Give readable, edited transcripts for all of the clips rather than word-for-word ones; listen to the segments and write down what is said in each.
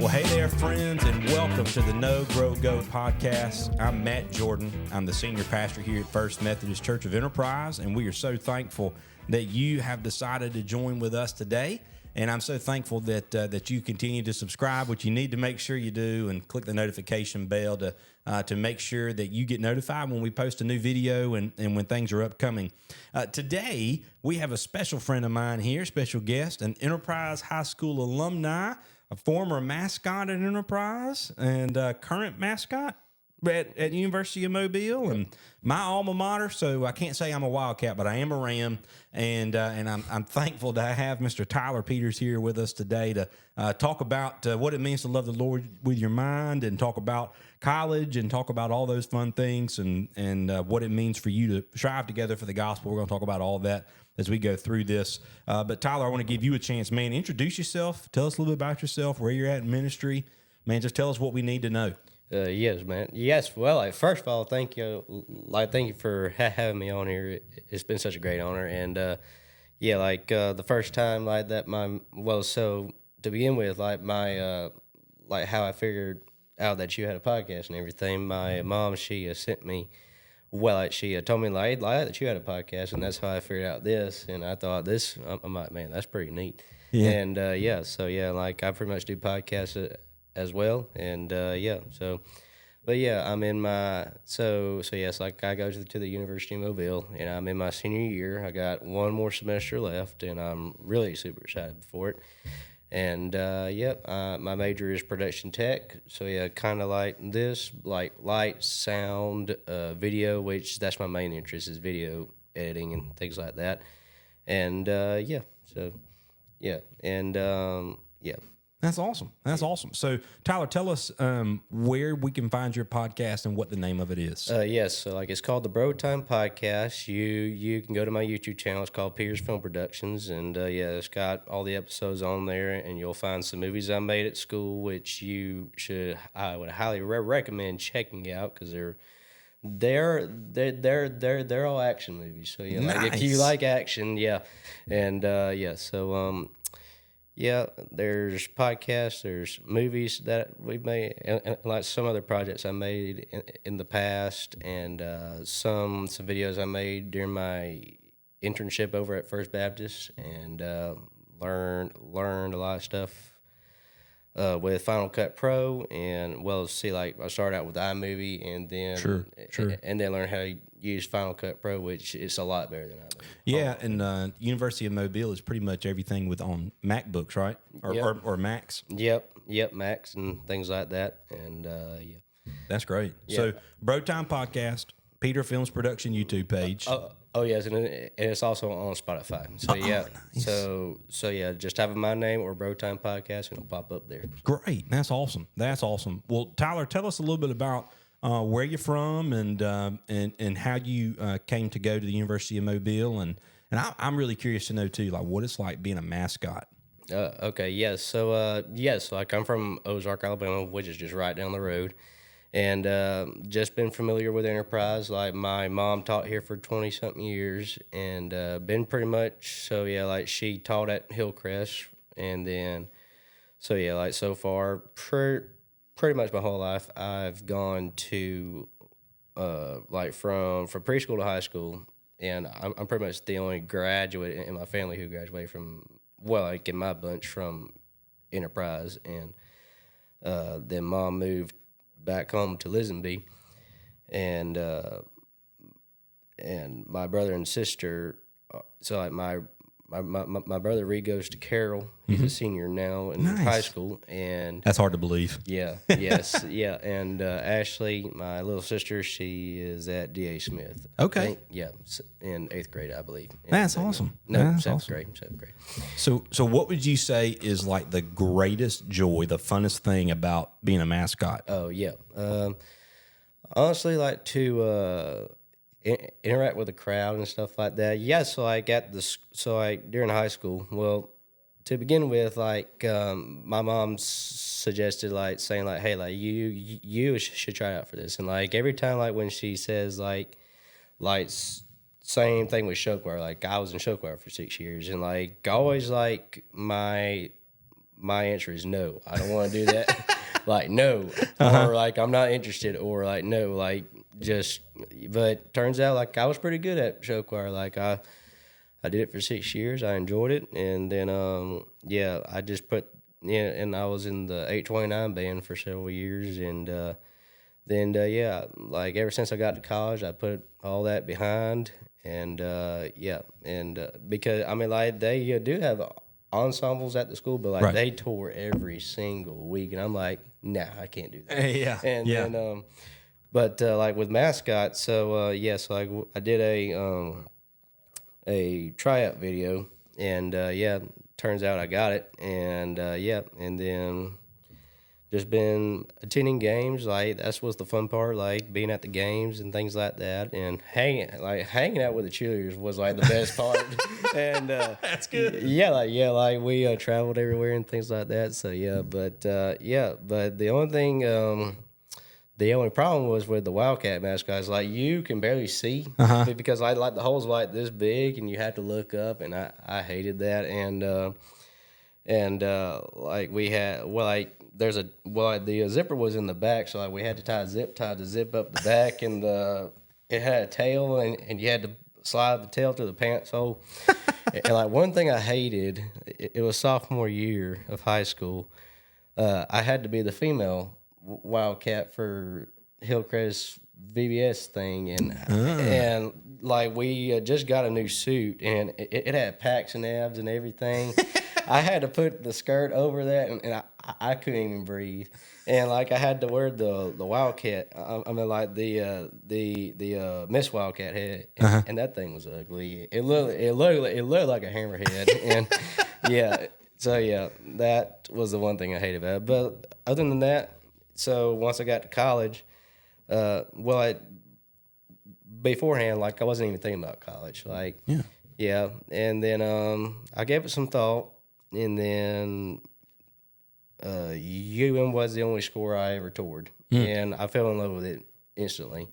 Well, hey there, friends, and welcome to the No Grow Go podcast. I'm Matt Jordan. I'm the senior pastor here at First Methodist Church of Enterprise, and we are so thankful that you have decided to join with us today. And I'm so thankful that you continue to subscribe, which you need to make sure you do, and click the notification bell to make sure that you get notified when we post a new video and when things are upcoming. Today, we have a special friend of mine here, special guest, an Enterprise High School alumni, a former mascot at Enterprise, and current mascot at University of Mobile, and my alma mater. So I can't say I'm a Wildcat, but I am a Ram, and I'm thankful to have Mr. Tyler Peters here with us today to talk about what it means to love the Lord with your mind, and talk about college, and talk about all those fun things, and what it means for you to strive together for the gospel. We're going to talk about all that as we go through this. But Tyler, I want to give you a chance, man. Introduce yourself. Tell us a little bit about yourself, where you're at in ministry. Man, just tell us what we need to know. Yes, man. Yes. Well, first of all, thank you. Thank you for having me on here. It's been such a great honor. And the first time, so to begin with, how I figured out that you had a podcast and everything. My mom, she sent me. Well, she told me that you had a podcast, and that's how I figured out this. And I thought I'm like, man, that's pretty neat. Yeah. And I pretty much do podcasts as well, and I'm in my I go to the University of Mobile, and I'm in my senior year. I got one more semester left, and I'm really super excited for it. And my major is production tech, so kind of like this, like light, sound, video, which that's my main interest, is video editing and things like that. And That's awesome. That's awesome. So, Tyler, tell us where we can find your podcast and what the name of it is. Yes, so it's called the Bro Time Podcast. You can go to my YouTube channel. It's called Peters Film Productions, and it's got all the episodes on there, and you'll find some movies I made at school, which I would highly recommend checking out, because they're all action movies. So nice. If you like action, there's podcasts, there's movies that we've made, and like some other projects I made in the past, and some videos I made during my internship over at First Baptist, and learned a lot of stuff with Final Cut Pro, and I started out with iMovie, and then sure. and then learned how to use Final Cut Pro, which is a lot better than iMovie. Yeah, and University of Mobile is pretty much everything on MacBooks, right? Or Macs. Yep, Macs and things like that, and That's great. Yeah. So, Bro Time Podcast, Peter Films Production YouTube page. Yes, and it's also on Spotify. So nice. Just type in my name or Bro Time Podcast, and it'll pop up there. Great, that's awesome. Well, Tyler, tell us a little bit about where you're from, and how you came to go to the University of Mobile, and I'm really curious to know too, like what it's like being a mascot. Okay, yes. So I come from Ozark, Alabama, which is just right down the road. And just been familiar with Enterprise. Like, my mom taught here for 20-something years, and been pretty much, she taught at Hillcrest. And then, so far, pretty much my whole life, I've gone to, from preschool to high school, and I'm pretty much the only graduate in my family who graduated from, in my bunch, from Enterprise. And then Mom moved back home to Lisenby, and my brother and sister. My brother Reed goes to Carroll. He's a senior now in high school, and that's hard to believe. Yeah, yes, yeah. And Ashley, my little sister, she is at D.A. Smith. Okay. In 8th grade, I believe. That's awesome. Seventh grade. So what would you say is like the greatest joy, the funnest thing about being a mascot? Oh yeah. Honestly, like to interact with the crowd and stuff like that. Yeah, during high school, well, to begin with, my mom suggested, saying, hey, you should try out for this. And, every time, when she says, same thing with show choir. I was in show choir for 6 years. And, always, my my answer is no. I don't want to do that. Like, no. Or like, I'm not interested, or like, no, like just, but turns out like I was pretty good at show choir. Like I did it for 6 years. I enjoyed it. And then, I just and I was in the 829 band for several years. And then, like ever since I got to college, I put all that behind. And, because, I mean, like they do have ensembles at the school, but like they tour every single week. And I'm like, nah, I can't do that. Yeah. And then, but like with Mascot, so, so I did a tryout video, and turns out I got it, and and then just been attending games. Like that's what's the fun part, like being at the games and things like that, and hanging out with the cheerleaders was like the best part. And That's good. Like we traveled everywhere and things like that. So but the only thing. The only problem was with the Wildcat mascots. Like you can barely see because like the hole's like this big, and you have to look up, and I hated that. And like we had the zipper was in the back, so like we had to tie the zip up the back, and it had a tail, and you had to slide the tail to the pants hole. And like one thing I hated, it was sophomore year of high school. I had to be the female Wildcat for Hillcrest VBS thing, and like we just got a new suit, and it had packs and abs and everything. I had to put the skirt over that, and I couldn't even breathe. And like I had to wear the Wildcat. I mean, like the Miss Wildcat head, and that thing was ugly. It looked like a hammerhead, and so that was the one thing I hated about it. But other than that. So once I got to college, beforehand, like I wasn't even thinking about college. Like, and then I gave it some thought, and then UM was the only school I ever toured, and I fell in love with it instantly.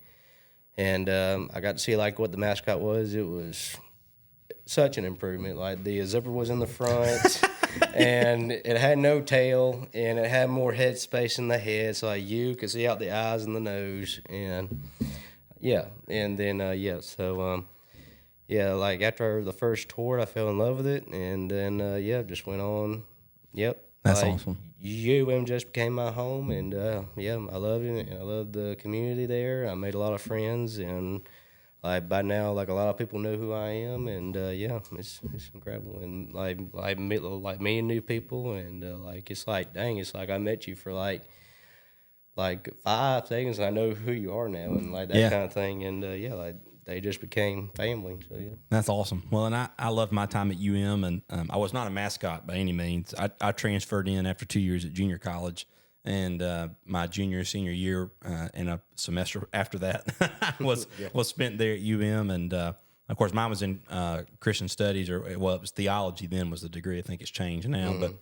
And I got to see like what the mascot was. It was such an improvement. Like the zipper was in the front. And it had no tail, and it had more head space in the head, so like you could see out the eyes and the nose, and like after the first tour, I fell in love with it, and then just went on. Yep, that's like, awesome. UM just became my home, and I love it, and I love the community there. I made a lot of friends, and like by now, like a lot of people know who I am, and it's incredible, and like meeting new people, and like it's like dang, it's like I met you for like 5 seconds, and I know who you are now, and like that kind of thing, and like they just became family. So that's awesome. Well, and I loved my time at UM, and I was not a mascot by any means. I transferred in after 2 years at junior college. And my senior year, and a semester after that was spent there at UM. And of course, mine was in Christian studies, it was theology then was the degree. I think it's changed now, but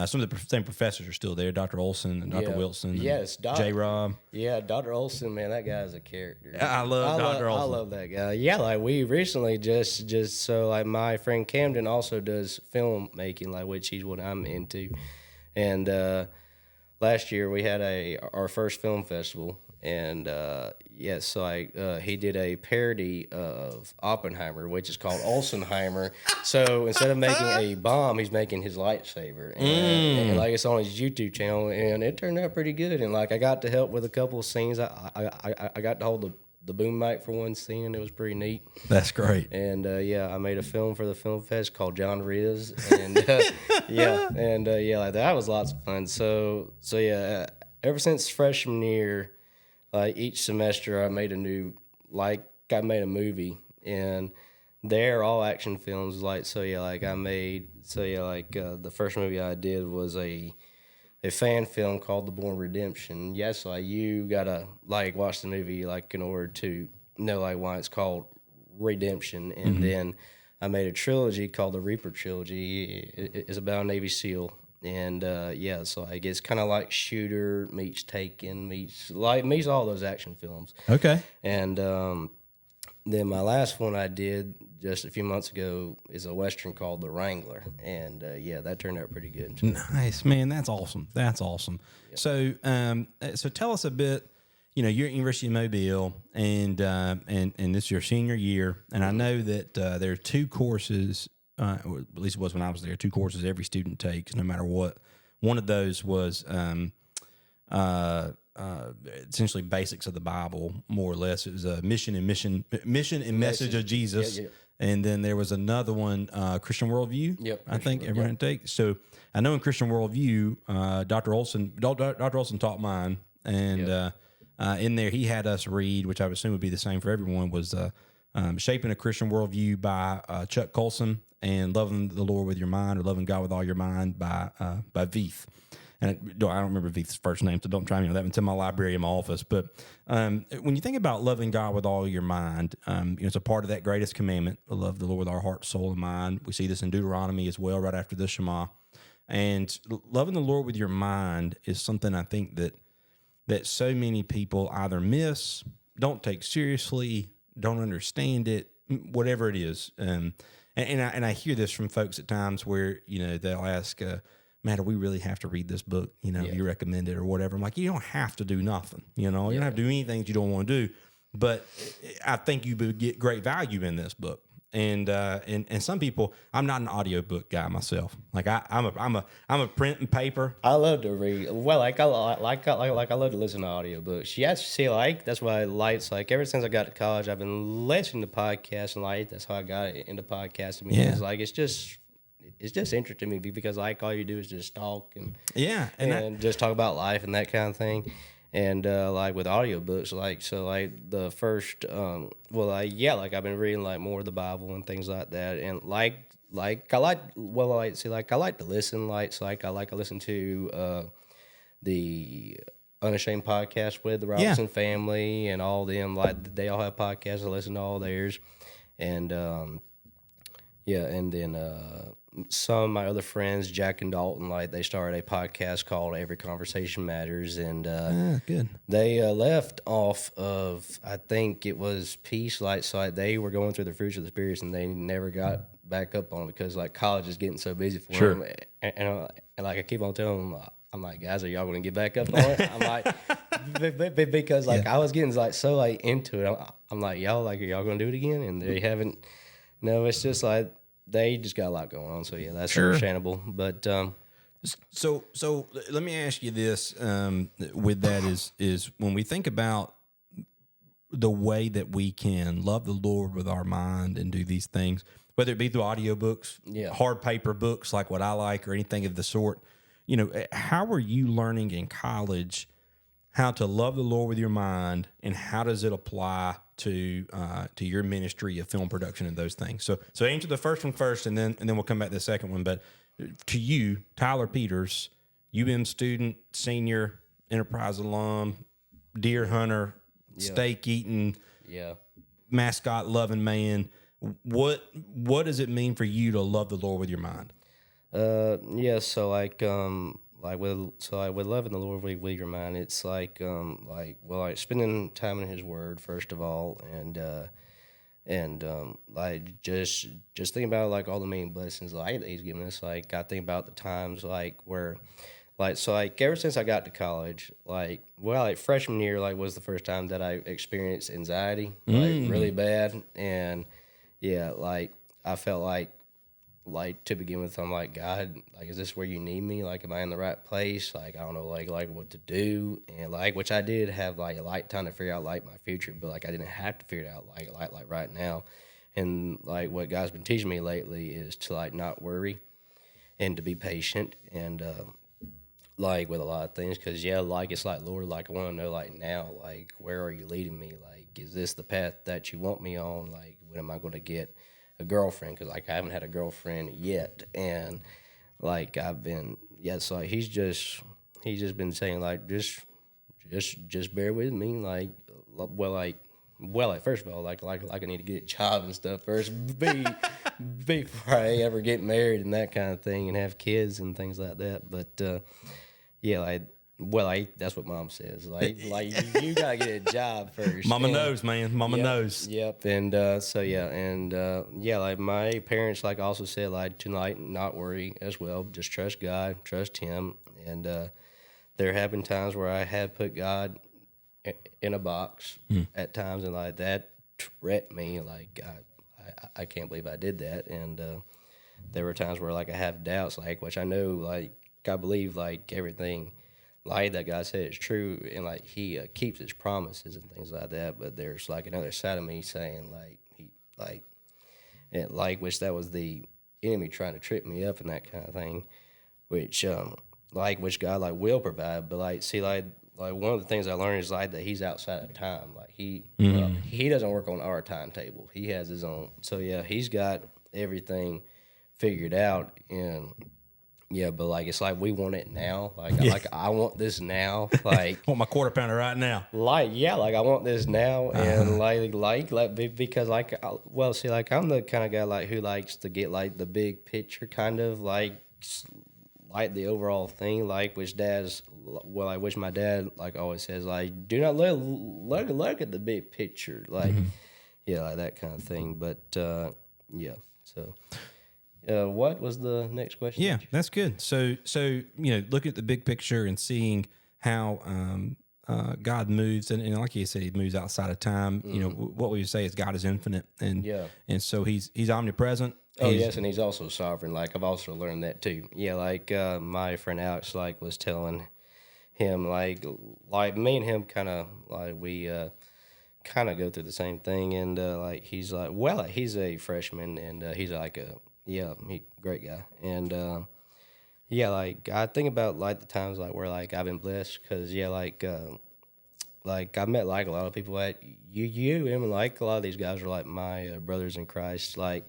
some of the same professors are still there. Dr. Olson and Dr. Wilson. Yes, J. Rob. Yeah, Dr. Olson, man, that guy's a character. I love Dr. Olson. I love that guy. Yeah, like we recently just so like my friend Camden also does filmmaking, like which he's what I'm into, and. Last year we had our first film festival, and he did a parody of Oppenheimer, which is called Olsenheimer. So instead of making a bomb, he's making his lightsaber, and like it's on his YouTube channel, and it turned out pretty good. And like I got to help with a couple of scenes. I got to hold the boom mic for one scene. It was pretty neat. That's great. And I made a film for the film fest called John Riz, and like that was lots of fun. So ever since freshman year, like each semester I made a movie, and they're all action films. Like the first movie I did was a fan film called The Bourne Redemption. Yes, like you gotta like watch the movie like in order to know like why it's called Redemption. And then I made a trilogy called the Reaper Trilogy. It's about a Navy SEAL, and so like it's kind of like Shooter meets Taken meets all those action films. Okay. And Then my last one I did just a few months ago is a Western called The Wrangler. And yeah, that turned out pretty good. Nice, man. That's awesome. That's awesome. Yep. So tell us a bit. You're at University of Mobile, and this is your senior year, and I know that there are two courses. Or at least it was when I was there. Two courses every student takes, no matter what. One of those was essentially basics of the Bible, more or less. It was a mission and message of Jesus. Yeah. And then there was another one, Christian worldview. Yep, I think everyone takes. So I know in Christian worldview, Dr. Olson taught mine, and in there he had us read, which I would assume would be the same for everyone, was Shaping a Christian Worldview by Chuck Colson, and Loving the Lord with Your Mind, or Loving God with All Your Mind by Veith. And I don't remember Veith's first name, so don't try me on that one. It's in my library in my office. But when you think about loving God with all your mind, it's a part of that greatest commandment, to love the Lord with our heart, soul, and mind. We see this in Deuteronomy as well, right after the Shema. And loving the Lord with your mind is something I think that so many people either miss, don't take seriously, don't understand it, whatever it is. And I hear this from folks at times where, they'll ask, Matt, do we really have to read this book? You recommend it or whatever. I'm like, you don't have to do nothing. You don't have to do anything that you don't want to do. But I think you would get great value in this book. And some people, I'm not an audiobook guy myself. Like I'm a print and paper. I love to read. Well, I love to listen to audiobooks. Yeah, see, that's why ever since I got to college, I've been listening to podcasts, and that's how I got into podcasting. Because it's just interesting to me because all you do is just talk and just talk about life and that kind of thing. And with audiobooks, the first, I've been reading more of the Bible and things like that. And I like to listen. I like to listen to the Unashamed podcast with the Robinson family and all them. They all have podcasts. I listen to all theirs, and and then some of my other friends, Jack and Dalton, they started a podcast called Every Conversation Matters, and good. They left off of, I think it was Peace. They were going through the fruits of the Spirit, and they never got back up on it because college is getting so busy for them. And I keep on telling them, I'm like, guys, are y'all going to get back up on it? I'm like, because I was getting so into it. I'm like, y'all are y'all going to do it again? And they haven't. No, it's just they just got a lot going on. So yeah, that's understandable. But so let me ask you this. With that is when we think about the way that we can love the Lord with our mind and do these things, whether it be through audiobooks, hard paper books like what I like, or anything of the sort. How are you learning in college how to love the Lord with your mind, and how does it apply to your ministry of film production and those things? So answer the first one first, and then we'll come back to the second one. But to you, Tyler Peters, UM student, senior, Enterprise alum, deer hunter, steak eating, mascot loving man, what does it mean for you to love the Lord with your mind? With loving the Lord with your mind, it's spending time in His Word first of all, and just thinking about all the many blessings that He's given us. I think about the times where ever since I got to college, freshman year was the first time that I experienced anxiety really bad, and I felt to begin with, I'm like, God, is this where you need me? Am I in the right place? I don't know, what to do. And which I did have a light time to figure out my future, but I didn't have to figure it out right now. And what God's been teaching me lately is to not worry and to be patient and with a lot of things. Cause it's Lord, I want to know now, where are you leading me? Is this the path that you want me on? When am I going to get a girlfriend? Because I haven't had a girlfriend yet, and I've been so he's just been saying just bear with me, first of all I need to get a job and stuff first before I ever get married and that kind of thing and have kids and things like that. But Well, that's what mom says. Like you gotta get a job first. Mama knows, man. Mama knows. Yep. And like my parents like also said like tonight, not worry as well. Just trust God, trust Him. And there have been times where I have put God in a box at times, and like that wrecked me. Like I can't believe I did that. And there were times where like I have doubts, like which I know like I believe like everything. Like that God said it's true, and like He keeps His promises and things like that. But there's like another side of me saying which that was the enemy trying to trip me up and that kind of thing, which which God like will provide. But like one of the things I learned is like that He's outside of time. Like He doesn't work on our timetable. He has His own. So yeah, He's got everything figured out. And yeah, but like it's like we want it now. Like I want this now. Like I want my quarter pounder right now. Like I want this now. And because like I'm the kind of guy like who likes to get like the big picture kind of like the overall thing, like which my dad like always says like do not look at the big picture, like like that kind of thing. But so. What was the next question? Yeah, that's good. So looking at the big picture and seeing how God moves, and like you said, He moves outside of time. What we would say is God is infinite, and so He's omnipresent. Yes, and He's also sovereign. Like I've also learned that too. Yeah, like my friend Alex like was telling him like me and him kind of like we kind of go through the same thing, and like he's like he's a freshman, and he's like great guy. And like I think about like the times like where like I've been blessed, because like I met like a lot of people at and like a lot of these guys are like my brothers in Christ, like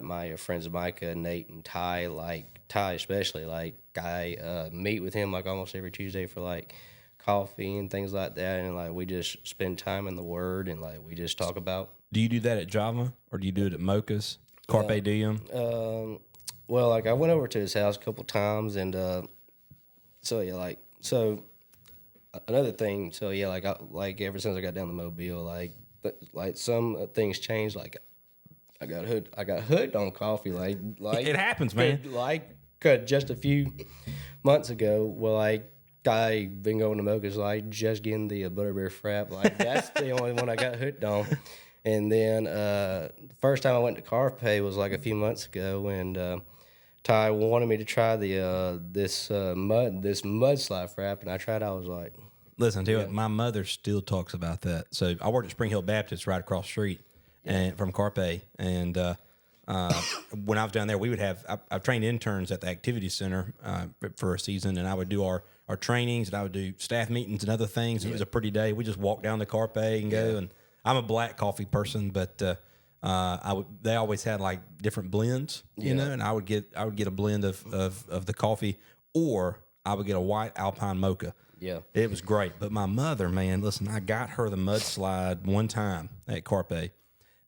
my friends Micah, Nate, and Ty. Like Ty especially, like I meet with him like almost every Tuesday for like coffee and things like that, and like we just spend time in the Word, and like we just talk about. Do you do that at Java, or do you do it at Mocha's? Carpe Diem? Well, like I went over to his house a couple times, and another thing. So yeah, like ever since I got down to Mobile, like some things changed. Like I got hooked on coffee. Like it happens, man. Just a few months ago, well, I been going to Mocha's, like just getting the butterbeer frap. Like that's the only one I got hooked on. And then the first time I went to Carpe was like a few months ago, and Ty wanted me to try this mudslide frap, and I tried. I was like, listen, tell you what, my mother still talks about that. So I worked at Spring Hill Baptist right across the street and from Carpe, and when I was down there, we would have I trained interns at the activity center for a season, and I would do our trainings, and I would do staff meetings and other things. It was a pretty day. We just walk down to Carpe and go. And I'm a black coffee person, but they always had like different blends, and I would get a blend of the coffee, or I would get a white Alpine mocha. Yeah, it was great. But my mother, man, listen, I got her the mudslide one time at Carpe,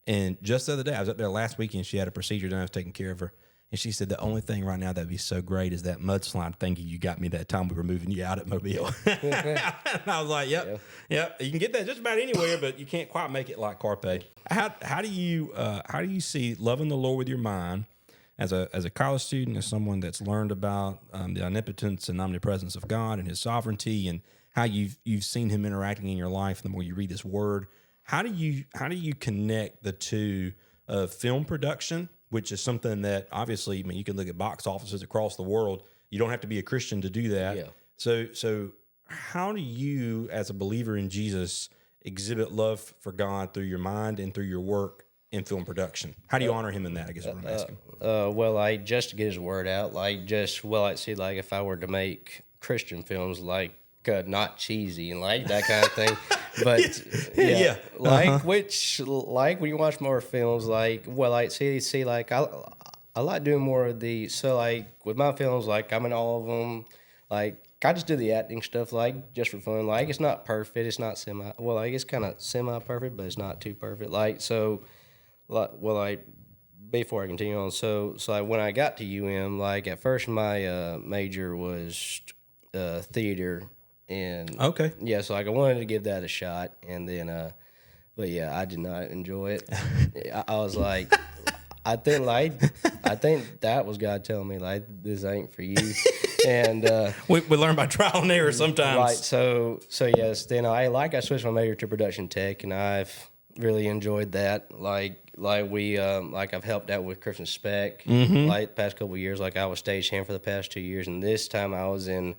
and just the other day, I was up there last weekend. She had a procedure done. I was taking care of her. And she said, the only thing right now that'd be so great is that mudslide thing you got me that time we were moving you out at Mobile. And I was like, yep. You can get that just about anywhere, but you can't quite make it like Carpe. How do you see loving the Lord with your mind as a college student, as someone that's learned about the omnipotence and omnipresence of God and His sovereignty, and how you've seen Him interacting in your life the more you read this Word? How do you connect the two of film production, which is something that obviously, I mean, you can look at box offices across the world. You don't have to be a Christian to do that. Yeah. So how do you, as a believer in Jesus, exhibit love for God through your mind and through your work in film production? How do you honor Him in that, I guess is what I'm asking. Well, just to get His word out, if I were to make Christian films, not cheesy and like that kind of thing. But when you watch more films, I like doing more of the, so like with my films, like I'm in all of them, like I just do the acting stuff, like just for fun. Like it's not perfect, it's not it's kind of semi-perfect, but it's not too perfect. Before I continue on, so when I got to UM, like at first my major was theater and Okay. yeah, so like I wanted to give that a shot, and then but yeah, I did not enjoy it. I was like, I think that was God telling me like this ain't for you, and We learn by trial and error sometimes. right. So yes, then I switched my major to production tech, and I've really enjoyed that. Like we like I've helped out with Christmas Spec like the past couple of years. Like I was stagehand for the past 2 years, and this time I was in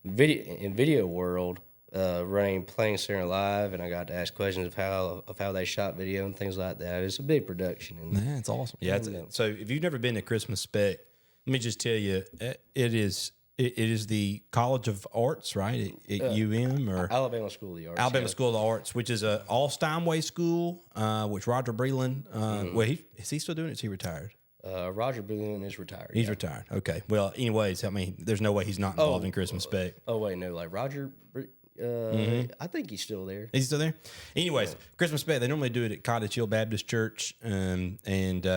video world, playing Center Live, and I got to ask questions of how they shot video and things like that. It's a big production, and That's awesome. Yeah. So if you've never been to Christmas Spec, let me just tell you, it is the College of Arts, right? At UM or Alabama School of the Arts. Alabama School of the Arts, which is a all Steinway school, which Roger Breland. Well, is he still doing it? Is he retired? Roger Boone is retired. He's retired. Okay. Well, anyways, I mean, there's no way he's not involved in Christmas Spec. Oh wait, no, like Roger. I think he's still there. Is he still there? Anyways, Christmas Spec, they normally do it at Cottage Hill Baptist Church and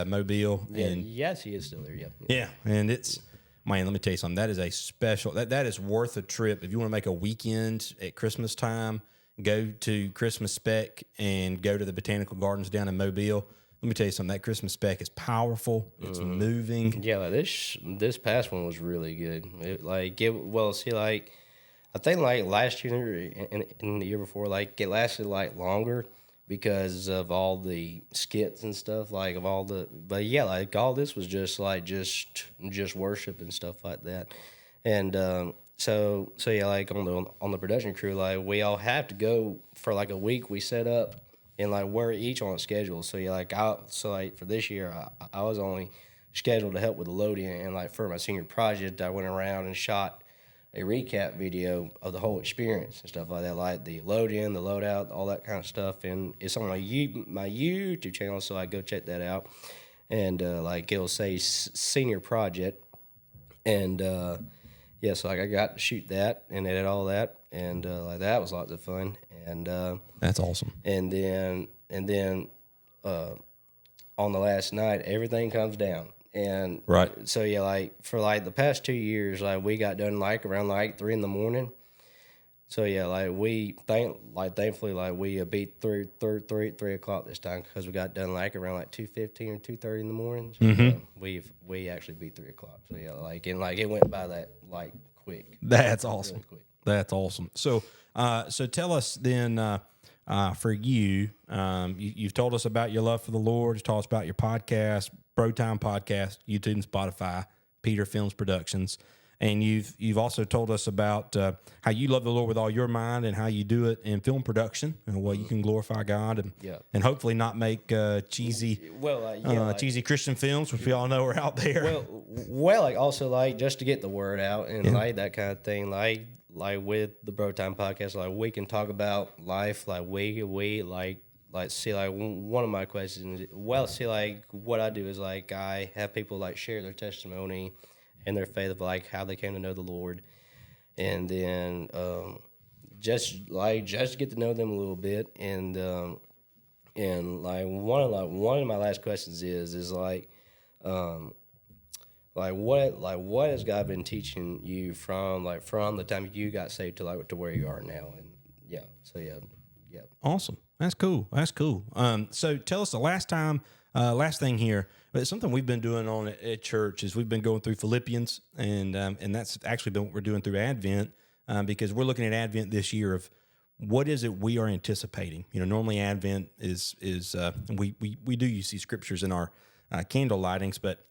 Mobile. Yeah, And yes, he is still there. Yep. yeah, and it's, man, let me tell you something. That is a special, that is worth a trip. If you want to make a weekend at Christmas time, go to Christmas Spec and go to the Botanical Gardens down in Mobile. Let me tell you something. That Christmas Spec is powerful. It's moving. Yeah, like this past one was really good. I think like last year and the year before, like it lasted like longer because of all the skits and stuff, like of all the. But yeah, like all this was just worship and stuff like that, and so yeah, like on the production crew, like we all have to go for like a week. We set up and like we're each on a schedule. So yeah, for this year, I was only scheduled to help with the load-in, and like for my senior project, I went around and shot a recap video of the whole experience and stuff like that, like the load in, the load out, all that kind of stuff. And it's on my YouTube channel, so I go check that out. And like it'll say senior project, and yeah, so like I got to shoot that and edit all that, and like that was lots of fun. And That's awesome. And then on the last night, everything comes down. And right. So yeah, like for like the past 2 years, like we got done like around like 3 a.m. So yeah, like thankfully like we beat 3 o'clock this time because we got done like around like 2:15 or 2:30 in the morning. So we actually beat 3 o'clock. So yeah, like it went by that like quick. That's awesome. Really quick. That's awesome. So tell us then. For you, you've told us about your love for the Lord. You told us about your podcast, Bro Time Podcast, YouTube and Spotify, Peter Films Productions, and you've also told us about how you love the Lord with all your mind and how you do it in film production and you can glorify God and hopefully not make cheesy cheesy Christian films, which we all know are out there. Well, like also like just to get the word out and like that kind of thing, like with the Bro Time Podcast, like we can talk about life, like we see like one of my questions. Well, see like what I do is like I have people like share their testimony and their faith of like how they came to know the Lord, and then just get to know them a little bit, and like one of my last questions is what has God been teaching you from the time you got saved to where you are now? And yeah. Awesome. That's cool. So tell us the last thing here. But something we've been doing on at church is we've been going through Philippians, and that's actually been what we're doing through Advent, because we're looking at Advent this year of what is it we are anticipating. You know, normally Advent is we do use these scriptures in our candle lightings, but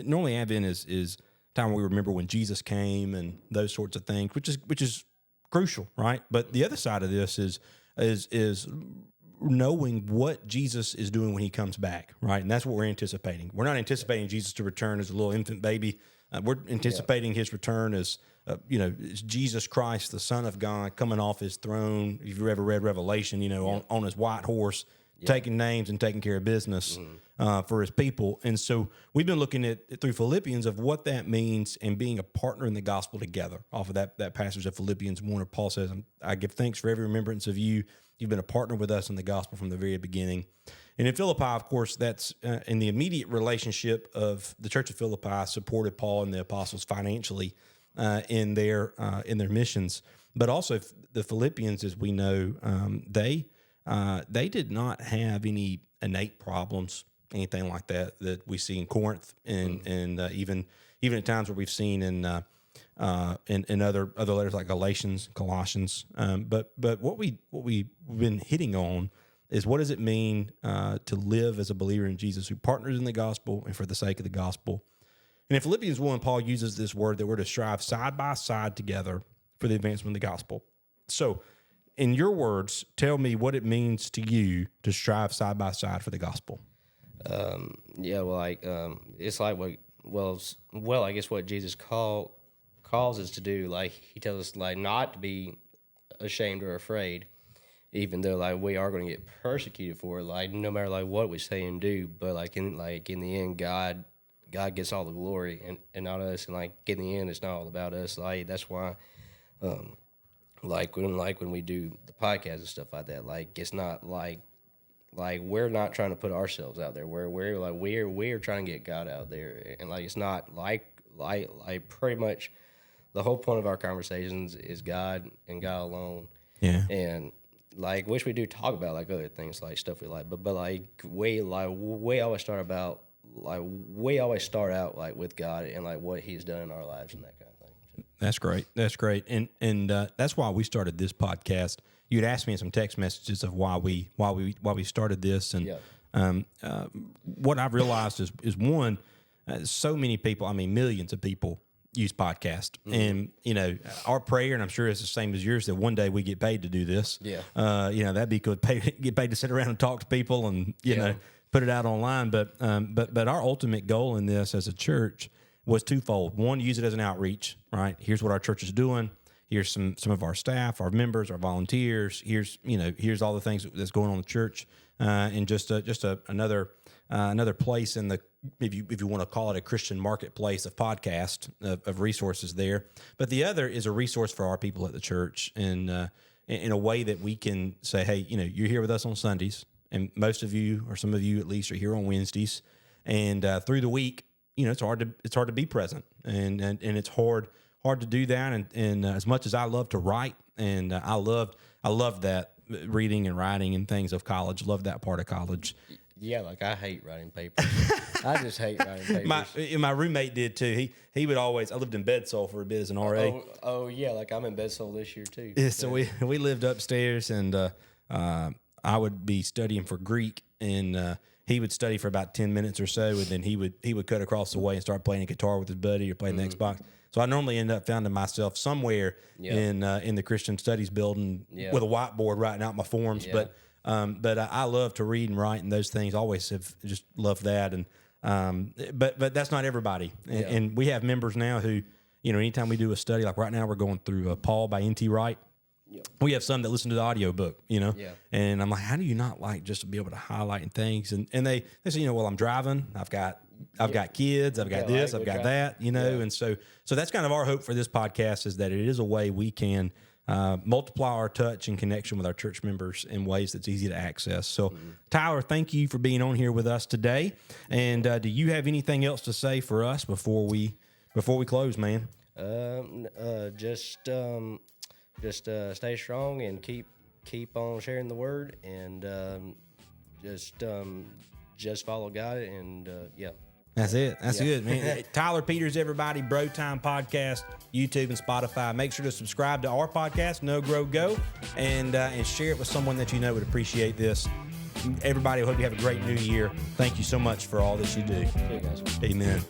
normally Advent is time where we remember when Jesus came and those sorts of things, which is crucial, right? But the other side of this is knowing what Jesus is doing when he comes back, right? And that's what we're anticipating. We're not anticipating Jesus to return as a little infant baby. We're anticipating his return as, it's Jesus Christ, the Son of God, coming off his throne. If you've ever read Revelation, on his white horse, taking names and taking care of business for his people. And so we've been looking at through Philippians of what that means and being a partner in the gospel together off of that passage of Philippians 1 where Paul says, I give thanks for every remembrance of you. You've been a partner with us in the gospel from the very beginning. And in Philippi, of course, that's in the immediate relationship of the church of Philippi supported Paul and the apostles financially in their missions. but also the Philippians, as we know, they did not have any innate problems, anything like that we see in Corinth, and even at times where we've seen in other letters like Galatians, Colossians. But what we've been hitting on is, what does it mean to live as a believer in Jesus who partners in the gospel and for the sake of the gospel? And in Philippians 1, Paul uses this word that we're to strive side by side together for the advancement of the gospel. So, in your words, tell me what it means to you to strive side by side for the gospel. It's like I guess what Jesus calls us to do. Like, he tells us, like, not to be ashamed or afraid, even though, like, we are going to get persecuted for it, like, no matter, like, what we say and do. But, in the end, God gets all the glory and not us. And, like, in the end, it's not all about us. Like, that's why, when we do the podcast and stuff like that, like, it's not like we're not trying to put ourselves out there. We're trying to get God out there. And, like, it's not like pretty much the whole point of our conversations is God and God alone. Yeah. And, like, which we do talk about, like, other things, like, stuff we like, but we always start out like with God and, like, what He's done in our lives and that kind of thing. That's great. And that's why we started this podcast. You'd asked me in some text messages of why we started this, and what I've realized is one, so many people, I mean, millions of people use podcast, and our prayer, and I'm sure it's the same as yours, that one day we get paid to do this. That'd be good. Get paid to sit around and talk to people, and put it out online. But our ultimate goal in this as a church was twofold. One, use it as an outreach. Right, here's what our church is doing. Here's some of our staff, our members, our volunteers. Here's all the things that's going on in the church, and just another place in the, if you want to call it, a Christian marketplace of podcast of resources there. But the other is a resource for our people at the church, and in a way that we can say, hey, you're here with us on Sundays, and most of you, or some of you at least, are here on Wednesdays, and through the week, it's hard to be present, and it's hard to do that. And as much as I love to write, and I loved that, reading and writing and things of college, loved that part of college. Yeah, like, I hate writing papers. I just hate writing papers. My roommate did too. He would always. I lived in Bedsole for a bit as an RA. Oh yeah, like, I'm in Bedsole this year too. Yeah, so we lived upstairs, and I would be studying for Greek, and he would study for about 10 minutes or so, and then he would cut across the way and start playing a guitar with his buddy or playing the Xbox. So I normally end up finding myself somewhere in the Christian Studies building with a whiteboard writing out my forms. Yeah. But I love to read and write and those things. Always have just loved that. And but that's not everybody. And we have members now who, anytime we do a study, like right now we're going through Paul by N.T. Wright. Yep. We have some that listen to the audiobook, and I'm like, how do you not like just to be able to highlight and things? And they say, well, I'm driving, I've got kids, I've got this, I've got that, and so that's kind of our hope for this podcast, is that it is a way we can multiply our touch and connection with our church members in ways that's easy to access. So, Tyler, thank you for being on here with us today. And do you have anything else to say for us before we close, man? Just stay strong and keep on sharing the word, and just follow God, and That's it. That's good, man. Tyler Peters, everybody, Bro Time Podcast, YouTube and Spotify. Make sure to subscribe to our podcast, No Grow Go, and share it with someone that would appreciate this. Everybody, I hope you have a great new year. Thank you so much for all that you do. See you guys. Amen.